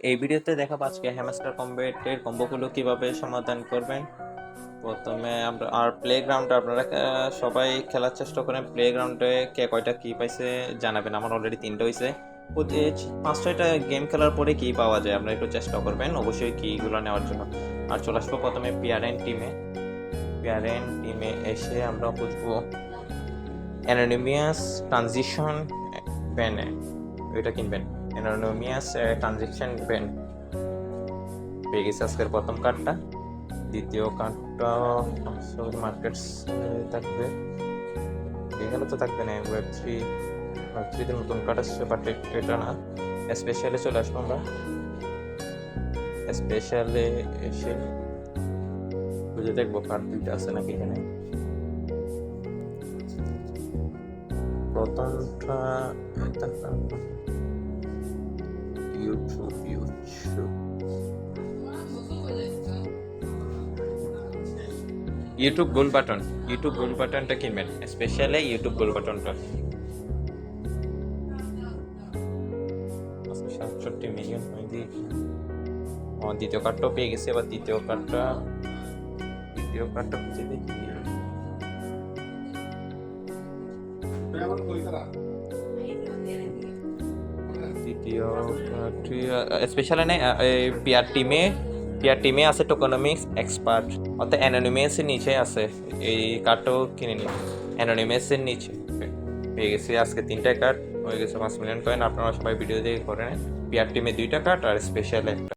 এই ভিডিওতে দেখাবো আজকে হ্যামস্টার কম্বেটের কম্বোগুলো কিভাবে সমাধান করবেন। প্রথমে আমরা আর প্লেগ্রাউন্ডে আপনারা সবাই খেলার চেষ্টা করেন। প্লেগ্রাউন্ডে কে কয়টা কি পাইছে জানাবেন। আমার অলরেডি 3টা হয়েছে। 5-6টা গেম খেলার পরে কি পাওয়া যায় আপনারা একটু চেষ্টা করবেন অবশ্যই কিগুলো নেওয়ার জন্য। আর চলে আসবো প্রথমে পিয়ারেন্ট টিমে এসে আমরা বুঝবো অ্যানোনিমিয়াস ট্রানজিশন ব্যানে এটা কিনবেন। অ্যানোনিমিয়াস ট্রানজিশন ব্যান পেয়ে গেছে আজকের প্রথম কার্ডটা। দ্বিতীয় কার্ডটা মার্কেটস থাকবে, এখানে তো থাকবে না। ওয়েব থ্রিতে নতুন কার্ড আসছে, বাট এটা না। স্পেশালে চলে আসবো আমরা। স্পেশালে এসে বুঝে দেখবো কার্ড দুইটা আছে নাকি এখানে। প্রথমটা ইউটিউব গোল বাটনটা কিনবেন। স্পেশালি ইউটিউব গোল বাটনটা 67 মিলিয়ন দ্বিতীয় কার্ডটাও পেয়ে গেছে। এবার দ্বিতীয় কার্ডটা খুঁজে দেখি। দ্বিতীয় কার্ডটি স্পেশালি নেই। পিয়ার টিমে আছে টোকোনমিক্স এক্সপার্ট, অর্থাৎ অ্যানোনিমাসের নিচে আছে। এই কার্ডটাও কিনে নিন। অ্যানোনিমাসের নিচে পেয়ে গেছি আজকে 3টা কার্ড, হয়ে গেছে 5 মিলিয়ন কয়েন। আপনারা সবাই ভিডিও দিয়ে করে নেন। পিয়ার টিমে 2টা কার্ড আর স্পেশাল একটা।